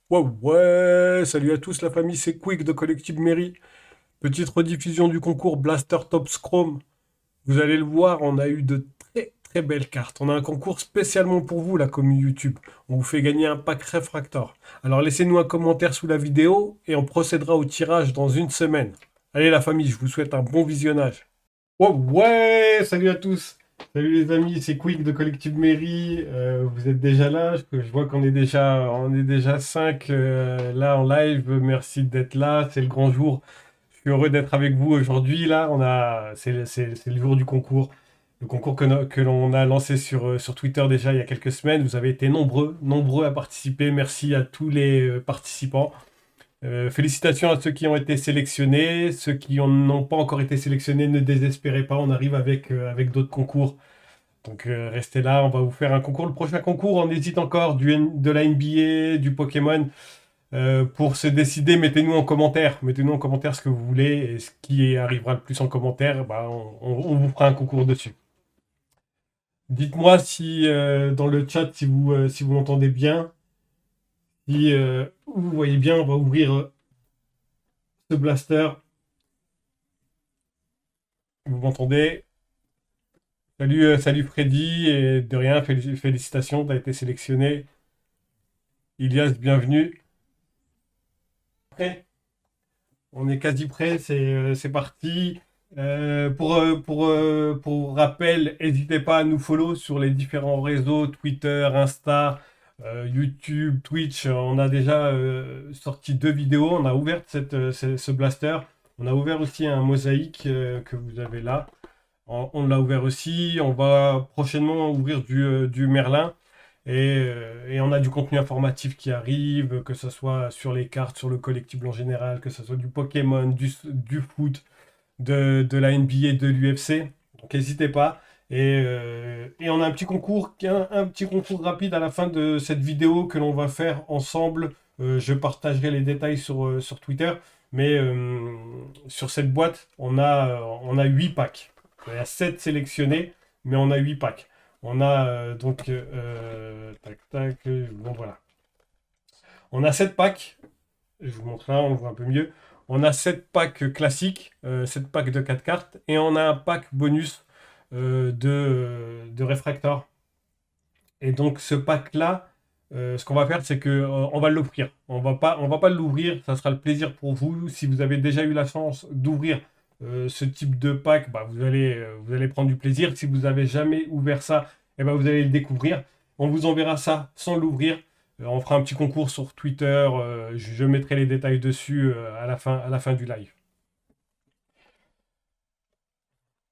Ouais, ouais, salut à tous la famille, c'est Quick de Collective Mairie. Petite rediffusion du concours Blaster Top Chrome. Vous allez le voir, on a eu de très très belles cartes. On a un concours spécialement pour vous, la commu YouTube. On vous fait gagner un pack Refractor. Alors laissez-nous un commentaire sous la vidéo et on procédera au tirage dans une semaine. Allez la famille, je vous souhaite un bon visionnage. Ouais, ouais, salut à tous. Salut les amis, c'est Quick de Collective Mairie. Vous êtes déjà là. Je vois qu'on est déjà 5 là en live. Merci d'être là. C'est le grand jour. Je suis heureux d'être avec vous aujourd'hui. Là, c'est le jour du concours. Le concours que l'on a lancé sur Twitter déjà il y a quelques semaines. Vous avez été nombreux à participer. Merci à tous les participants. Félicitations à ceux qui ont été sélectionnés. Ceux qui n'ont pas encore été sélectionnés, ne désespérez pas. On arrive avec d'autres concours. Donc restez là, on va vous faire un concours. Le prochain concours, on hésite encore de la NBA, du Pokémon. Pour se décider, mettez-nous en commentaire. Mettez-nous en commentaire ce que vous voulez. Et ce qui arrivera le plus en commentaire, bah, on vous fera un concours dessus. Dites-moi si dans le chat, si vous m'entendez bien. Si vous voyez bien, on va ouvrir ce blaster. Vous m'entendez? Salut Freddy, et de rien, félicitations, tu as été sélectionné. Ilias, bienvenue. Prêt? On est quasi prêt, c'est parti. Pour rappel, n'hésitez pas à nous follow sur les différents réseaux, Twitter, Insta, YouTube, Twitch. On a déjà sorti 2 vidéos, on a ouvert ce blaster. On a ouvert aussi un mosaïque que vous avez là. On l'a ouvert aussi. On va prochainement ouvrir du Merlin. Et on a du contenu informatif qui arrive, que ce soit sur les cartes, sur le collectible en général, que ce soit du Pokémon, du foot, de la NBA, de l'UFC. Donc n'hésitez pas. Et on a un petit concours, un petit concours rapide à la fin de cette vidéo que l'on va faire ensemble. Je partagerai les détails sur Twitter. Mais sur cette boîte, on a 8 packs. Il y a 7 sélectionnés, mais on a 8 packs. On a tac tac, bon voilà. On a 7 packs. Je vous montre là, on le voit un peu mieux. On a 7 packs classiques, 7 packs de 4 cartes, et on a un pack bonus de Refractor. Et donc ce pack-là, ce qu'on va faire, c'est que on va l'offrir. On va pas l'ouvrir, ça sera le plaisir pour vous. Si vous avez déjà eu la chance d'ouvrir ce type de pack, bah, vous allez prendre du plaisir. Si vous n'avez jamais ouvert ça, eh ben, vous allez le découvrir. On vous enverra ça sans l'ouvrir. On fera un petit concours sur Twitter. Je mettrai les détails dessus à la fin du live.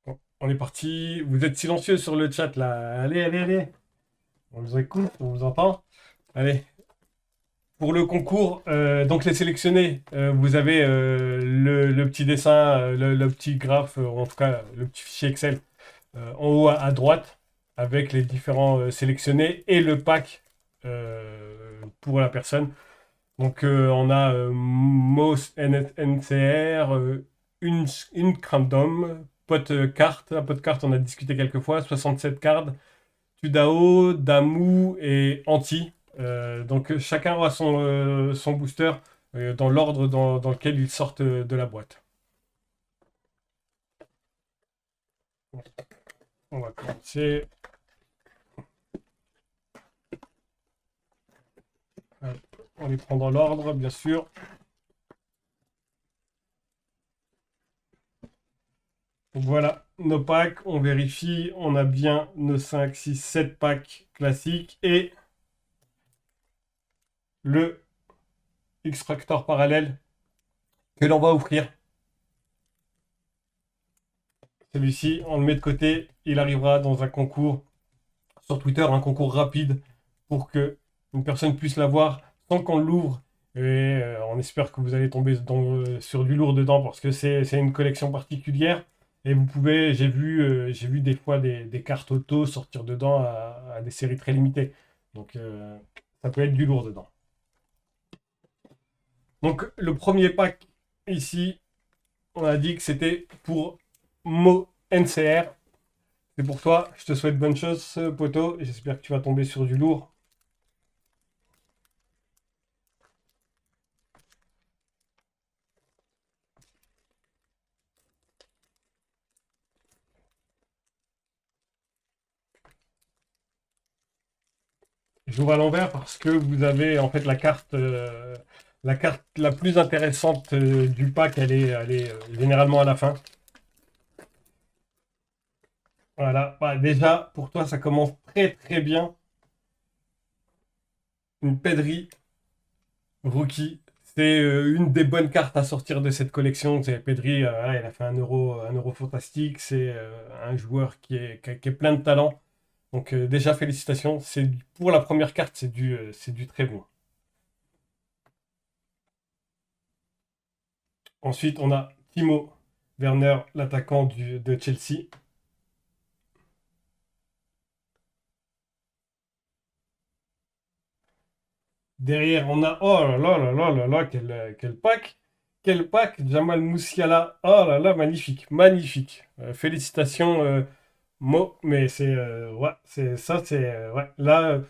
Bon, on est parti. Vous êtes silencieux sur le chat là. Allez, allez, allez. On vous écoute, on vous entend. Allez, pour le concours, donc les sélectionnés, vous avez le petit dessin, le petit graphe, en tout cas le petit fichier Excel en haut à droite avec les différents sélectionnés et le pack pour la personne. Donc on a MOS NCR, une random, pote carte, un pote carte, on a discuté quelques fois, 67 cartes, Tudao, Damu et Anti. Donc chacun aura son booster dans l'ordre dans lequel ils sortent de la boîte. On va commencer. On les prend dans l'ordre, bien sûr. Donc voilà, nos packs, on vérifie. On a bien nos 5, 6, 7 packs classiques et le X-Fractor parallèle que l'on va offrir. Celui-ci, on le met de côté. Il arrivera dans un concours sur Twitter, un concours rapide pour que une personne puisse l'avoir sans qu'on l'ouvre. Et on espère que vous allez tomber sur du lourd dedans parce que c'est une collection particulière. Et vous pouvez, j'ai vu des fois des cartes auto sortir dedans à des séries très limitées. Donc ça peut être du lourd dedans. Donc le premier pack ici, on a dit que c'était pour Mo NCR. C'est pour toi, je te souhaite bonne chance, poto. J'espère que tu vas tomber sur du lourd. J'ouvre à l'envers parce que vous avez en fait la carte la plus intéressante du pack, elle est généralement à la fin. Voilà, bah, déjà pour toi ça commence très très bien. Une Pedri rookie, c'est une des bonnes cartes à sortir de cette collection. C'est Pedri, voilà, il a fait un euro fantastique. C'est un joueur qui est plein de talent. Donc déjà félicitations. Pour la première carte, c'est du très bon. Ensuite, on a Timo Werner, l'attaquant de Chelsea. Derrière, on a, oh là là là là là là, quel pack! Quel pack! Jamal Moussiala. Oh là là, magnifique, magnifique. Félicitations, Mo. Mais ouais, ouais. Là,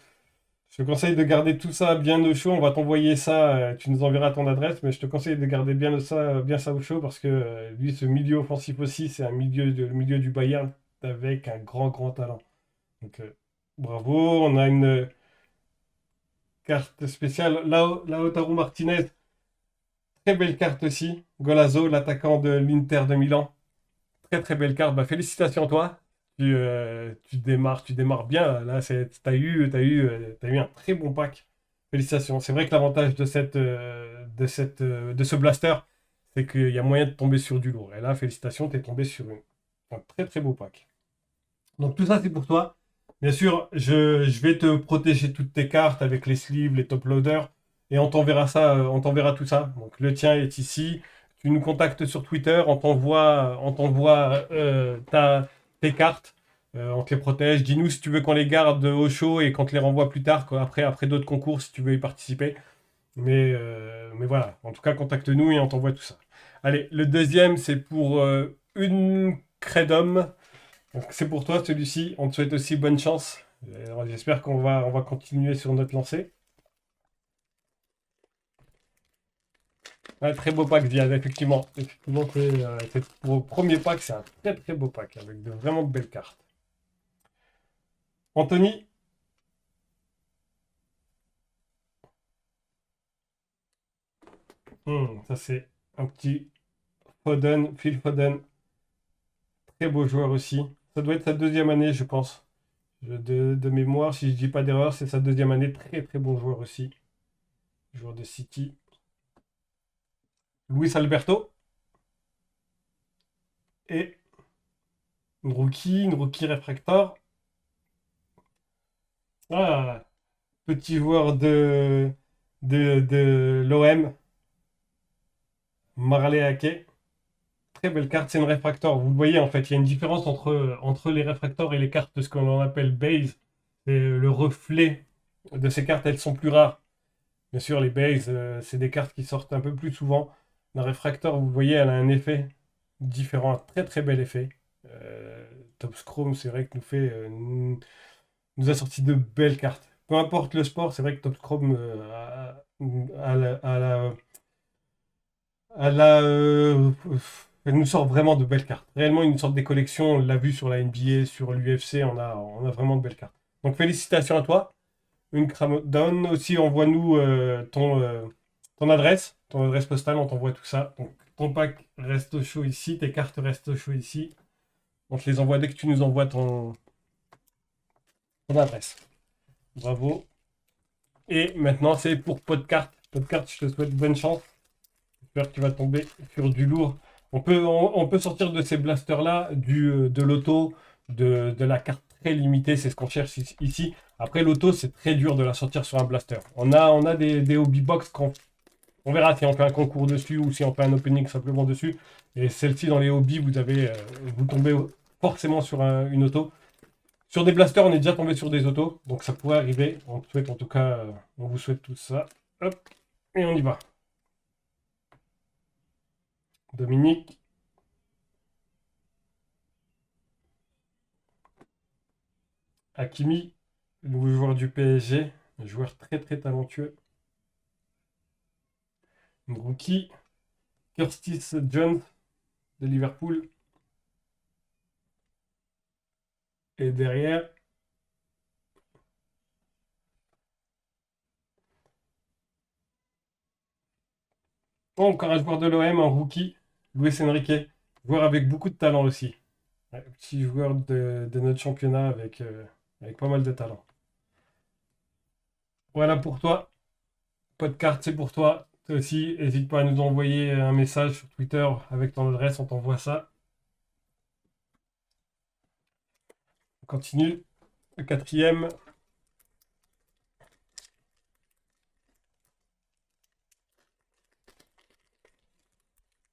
je te conseille de garder tout ça bien au chaud. On va t'envoyer ça. Tu nous enverras ton adresse, mais je te conseille de garder bien ça au chaud parce que lui, ce milieu offensif aussi, c'est le milieu du Bayern avec un grand, grand talent. Donc, bravo. On a une carte spéciale. Lautaro Martinez, très belle carte aussi. Golazo, l'attaquant de l'Inter de Milan. Très, très belle carte. Bah, félicitations à toi. Tu démarres bien. Là, t'as eu un très bon pack. Félicitations. C'est vrai que l'avantage de ce blaster, c'est qu'il y a moyen de tomber sur du lourd. Et là, félicitations, t'es tombé sur un très très beau pack. Donc tout ça, c'est pour toi. Bien sûr, je vais te protéger toutes tes cartes avec les sleeves, les top loaders, et on t'enverra tout ça. Donc le tien est ici. Tu nous contactes sur Twitter, tes cartes, on te les protège. Dis-nous si tu veux qu'on les garde au chaud et qu'on te les renvoie plus tard, quoi, après d'autres concours, si tu veux y participer. Mais voilà, en tout cas, contacte-nous et on t'envoie tout ça. Allez, le deuxième, c'est pour une Credom. Donc c'est pour toi celui-ci. On te souhaite aussi bonne chance. Alors, j'espère on va continuer sur notre lancée. Ouais, très beau pack, Ziad, effectivement. Effectivement, pour le premier pack, c'est un très très beau pack avec vraiment de belles cartes. Anthony, ça c'est un petit Foden, Phil Foden, très beau joueur aussi. Ça doit être sa deuxième année, je pense. De mémoire, si je dis pas d'erreur, c'est sa deuxième année. Très très bon joueur aussi. Joueur de City. Luis Alberto. Et une rookie réfractor. Ah, petit joueur de l'OM, Marley Ake. Très belle carte, c'est une réfractor. Vous le voyez, en fait, il y a une différence entre les réfractors et les cartes de ce qu'on appelle base. C'est le reflet de ces cartes, elles sont plus rares. Bien sûr, les bases, c'est des cartes qui sortent un peu plus souvent. La réfractor, vous le voyez, elle a un effet différent, un très très bel effet. Top Chrome, c'est vrai que nous a sorti de belles cartes. Peu importe le sport, c'est vrai que Top Chrome elle nous sort vraiment de belles cartes. Réellement, il nous sort des collections. On l'a vu sur la NBA, sur l'UFC, on a vraiment de belles cartes. Donc félicitations à toi. Une Cramodon aussi, envoie-nous ton adresse postale, on t'envoie tout ça. Donc ton pack reste au chaud ici, tes cartes restent au chaud ici. On te les envoie dès que tu nous envoies ton adresse. Bravo. Et maintenant, c'est pour Podcart. Podcart, je te souhaite bonne chance. J'espère que tu vas tomber sur du lourd. On peut sortir de ces blasters-là, de l'auto, de la carte très limitée, c'est ce qu'on cherche ici. Après, l'auto, c'est très dur de la sortir sur un blaster. On a des hobby box, on verra si on fait un concours dessus ou si on fait un opening simplement dessus. Et celle-ci, dans les hobbies, vous tombez forcément sur une auto. Sur des blasters, on est déjà tombé sur des autos, donc ça pourrait arriver. On te souhaite en tout cas, on vous souhaite tout ça. Hop, et on y va. Dominique, Hakimi, le nouveau joueur du PSG, un joueur très très talentueux. Une rookie, Curtis Jones de Liverpool. Et derrière, Oh, encore un joueur de l'OM, un rookie, Luis Enrique. Joueur avec beaucoup de talent aussi. Ouais, petit joueur de notre championnat avec pas mal de talent. Voilà pour toi. Pas de carte, c'est pour toi. Toi aussi, n'hésite pas à nous envoyer un message sur Twitter avec ton adresse, on t'envoie ça. On continue. Le quatrième.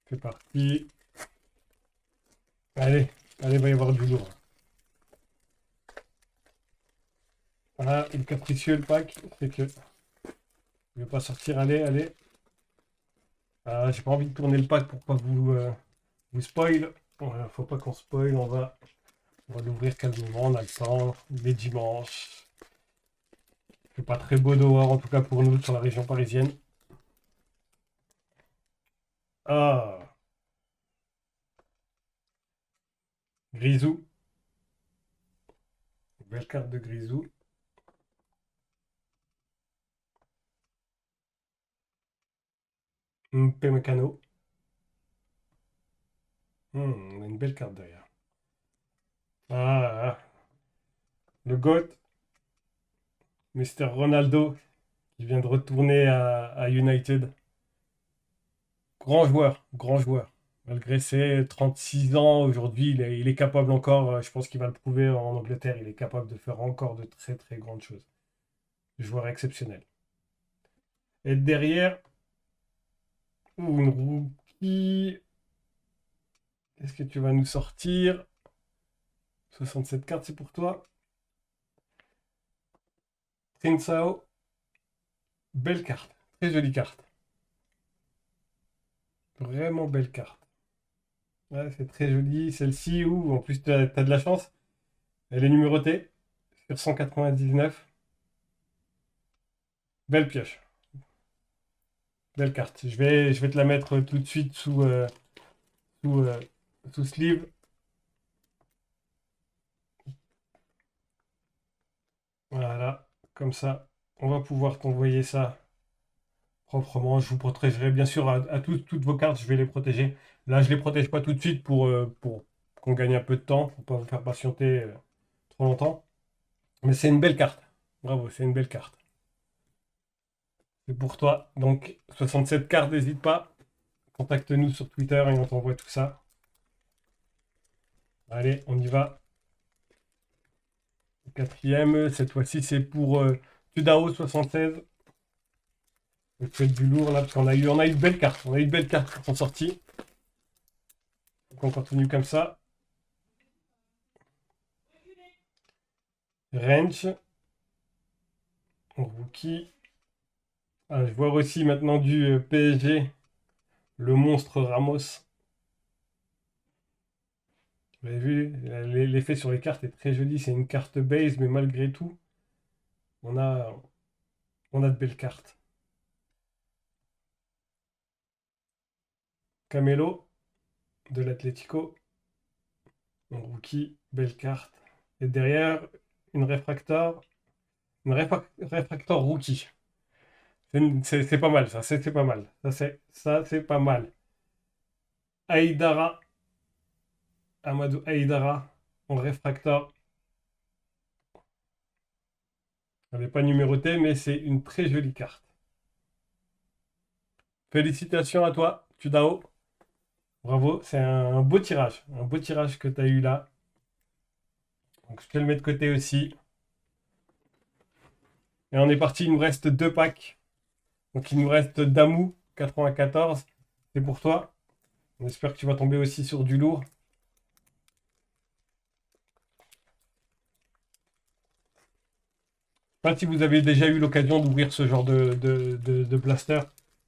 C'est parti. Allez, allez, va y avoir du lourd. Voilà, le capricieux, le pack, c'est que je vais pas sortir. Allez, allez. Ah, j'ai pas envie de tourner le pack pour pas vous spoil. Voilà, faut pas qu'on spoil, on va l'ouvrir calmement, on a le temps, les dimanches. C'est pas très beau dehors, en tout cas pour nous, sur la région parisienne. Ah, Grisou. Belle carte de Grisou. Mécano. On a une belle carte derrière. Ah, le GOAT, Mister Ronaldo, qui vient de retourner à United. Grand joueur, grand joueur. Malgré ses 36 ans, aujourd'hui, il est capable encore, je pense qu'il va le prouver en Angleterre, il est capable de faire encore de très très grandes choses. Joueur exceptionnel. Et derrière, une rookie. Qu'est-ce que tu vas nous sortir? 67 cartes, c'est pour toi. Trinsao, belle carte. Très jolie carte. Vraiment belle carte. Ouais, c'est très joli. Celle-ci, ou en plus, tu as de la chance. Elle est numérotée sur 199. Belle pioche. Belle carte. Je vais te la mettre tout de suite sous, euh, sous sleeve. Voilà. Comme ça, on va pouvoir t'envoyer ça proprement. Je vous protégerai bien sûr à toutes vos cartes, je vais les protéger. Là, je les protège pas tout de suite pour qu'on gagne un peu de temps, pour pas vous faire patienter trop longtemps. Mais c'est une belle carte. Bravo, c'est une belle carte. C'est pour toi. Donc, 67 cartes, n'hésite pas. Contacte-nous sur Twitter et on t'envoie tout ça. Allez, on y va. Le quatrième, cette fois-ci, c'est pour Tudao 76. Je fais du lourd là, parce qu'on a eu une belle carte. On a eu une belle carte qui sont sorties. Donc on continue comme ça. Range. Rookie. Ah, je vois aussi maintenant du PSG. Le monstre Ramos. Vous avez vu, l'effet sur les cartes est très joli. C'est une carte base, mais malgré tout, on a, on a de belles cartes. Camelo de l'Atlético. Un rookie, belle carte. Et derrière, une réfractor. Réfractor rookie. C'est pas mal, ça. C'est pas mal. Ça, c'est pas mal. Aïdara. Amadou Aïdara. En réfractor. Elle n'est pas numérotée, mais c'est une très jolie carte. Félicitations à toi, Tudao. Bravo, c'est un beau tirage. Un beau tirage que tu as eu là. Donc je te le mets de côté aussi. Et on est parti, il nous reste deux packs. Donc il nous reste Damou 94. C'est pour toi. On espère que tu vas tomber aussi sur du lourd. Je sais pas si vous avez déjà eu l'occasion d'ouvrir ce genre de blaster.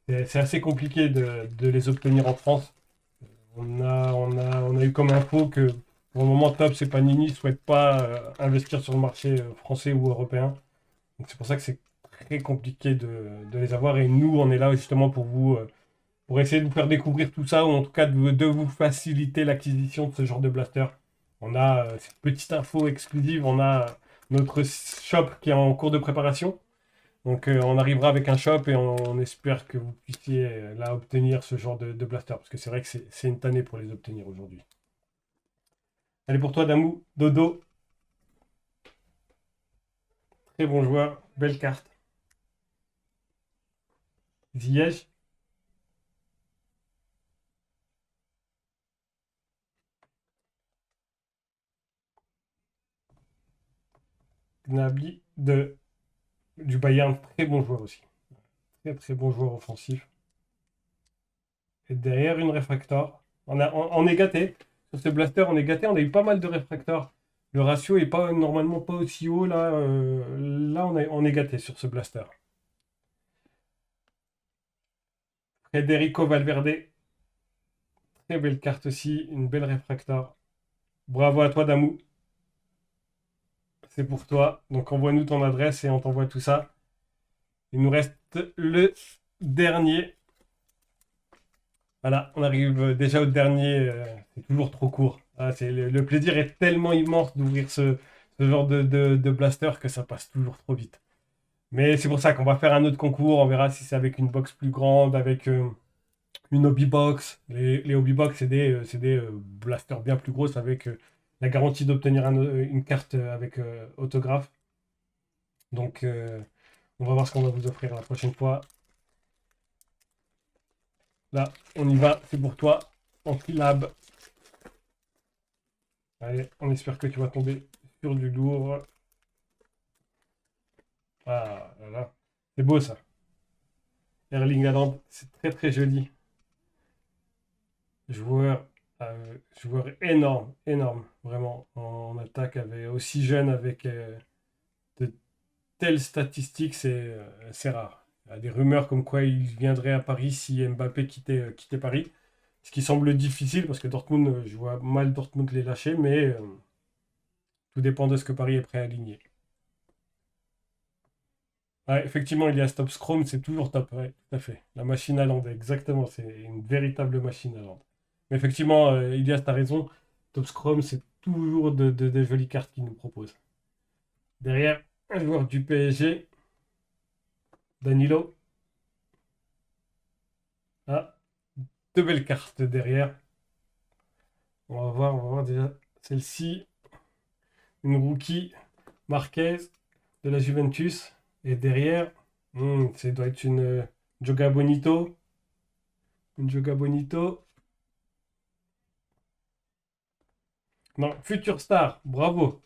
C'est assez compliqué de les obtenir en France. On a eu comme info que pour le moment, Top et Panini ne souhaitent pas investir sur le marché français ou européen. Donc c'est pour ça que c'est très compliqué de les avoir. Et nous, on est là justement pour pour essayer de vous faire découvrir tout ça, ou en tout cas de vous faciliter l'acquisition de ce genre de blaster. On a cette petite info exclusive, on a notre shop qui est en cours de préparation. Donc on arrivera avec un shop et on espère que vous puissiez là obtenir ce genre de blaster. Parce que c'est vrai que c'est une tannée pour les obtenir aujourd'hui. Allez pour toi Damou, Dodo. Très bon joueur, belle carte. Ziyech. Gnabry du Bayern, très bon joueur aussi. Très très bon joueur offensif. Et derrière une réfractor. On est gâté. Sur ce blaster, on est gâté. On a eu pas mal de réfractors. Le ratio est pas normalement pas aussi haut. Là, là on est gâté sur ce blaster. Federico Valverde. Très belle carte aussi. Une belle réfractor. Bravo à toi, Damou. C'est pour toi. Donc envoie-nous ton adresse et on t'envoie tout ça. Il nous reste le dernier. Voilà, on arrive déjà au dernier. C'est toujours trop court. Ah, le plaisir est tellement immense d'ouvrir ce genre de blaster que ça passe toujours trop vite. Mais c'est pour ça qu'on va faire un autre concours. On verra si c'est avec une box plus grande, avec une hobby box. Les hobby box, c'est des blasters bien plus grosses avec la garantie d'obtenir une carte avec autographe. Donc, on va voir ce qu'on va vous offrir la prochaine fois. Là, on y va. C'est pour toi. Anti-lab. Allez, on espère que tu vas tomber sur du lourd. Ah là là. C'est beau ça. Erling Haaland, c'est très très joli. Joueur, joueur énorme, énorme. Vraiment, en attaque, aussi jeune, avec de telles statistiques, c'est rare. Il y a des rumeurs comme quoi il viendrait à Paris si Mbappé quittait Paris. Ce qui semble difficile parce que Dortmund, je vois mal Dortmund les lâcher, mais tout dépend de ce que Paris est prêt à aligner. Ouais, effectivement, il y a Stop Scrum, c'est toujours top, ouais, tout à fait. La machine à land, exactement, c'est une véritable machine à land. Mais effectivement, Ilias, t'as raison, Top Scrum, c'est toujours des jolies cartes qu'il nous propose. Derrière, un joueur du PSG, Danilo. Ah, deux belles cartes derrière. On va voir déjà celle-ci, une rookie, Marquez de la Juventus. Et derrière, ça doit être une Joga Bonito. Une Joga Bonito. Non, Future Star, bravo.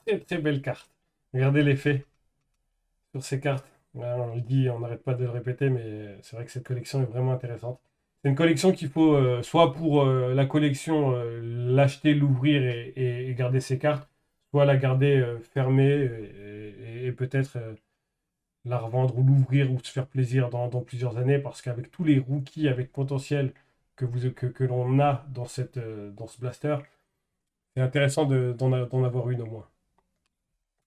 Très très belle carte. Regardez l'effet sur ces cartes. Voilà, on le dit, on n'arrête pas de le répéter, mais c'est vrai que cette collection est vraiment intéressante. C'est une collection qu'il faut, soit pour la collection, l'acheter, l'ouvrir et garder ses cartes, soit la garder fermée et peut-être la revendre ou l'ouvrir ou se faire plaisir dans plusieurs années, parce qu'avec tous les rookies avec potentiel que l'on a dans ce blaster, c'est intéressant d'en avoir une au moins.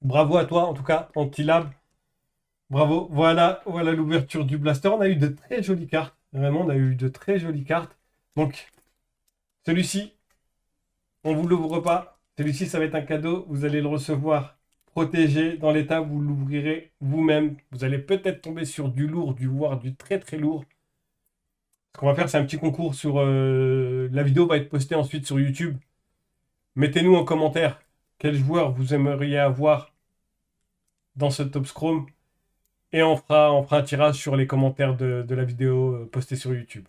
Bravo à toi, en tout cas, Antilab. Bravo. Voilà l'ouverture du blaster. On a eu de très jolies cartes. Vraiment, on a eu de très jolies cartes. Donc, celui-ci, on ne vous l'ouvre pas. Celui-ci, ça va être un cadeau. Vous allez le recevoir protégé dans l'état. Vous l'ouvrirez vous-même. Vous allez peut-être tomber sur du lourd, voire du très très lourd. Ce qu'on va faire, c'est un petit concours sur... la vidéo va être postée ensuite sur YouTube. Mettez-nous en commentaire quel joueur vous aimeriez avoir dans ce Top Chrome. Et on fera un tirage sur les commentaires de la vidéo postée sur YouTube.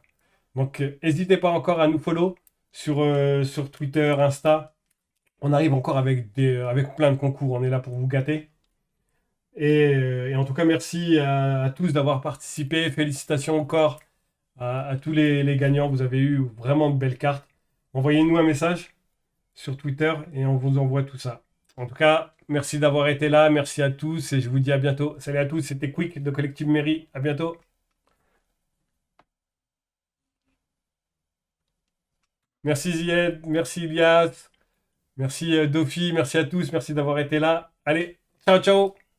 Donc, n'hésitez pas encore à nous follow sur Twitter, Insta. On arrive encore avec plein de concours. On est là pour vous gâter. Et en tout cas, merci à tous d'avoir participé. Félicitations encore à tous les gagnants. Vous avez eu vraiment de belles cartes. Envoyez-nous un message sur Twitter et on vous envoie tout ça. En tout cas, merci d'avoir été là. Merci à tous et je vous dis à bientôt. Salut à tous, c'était Quick de Collective Mairie. À bientôt. Merci Zied, merci Ilias, merci Dofi, merci à tous, merci d'avoir été là. Allez, ciao ciao.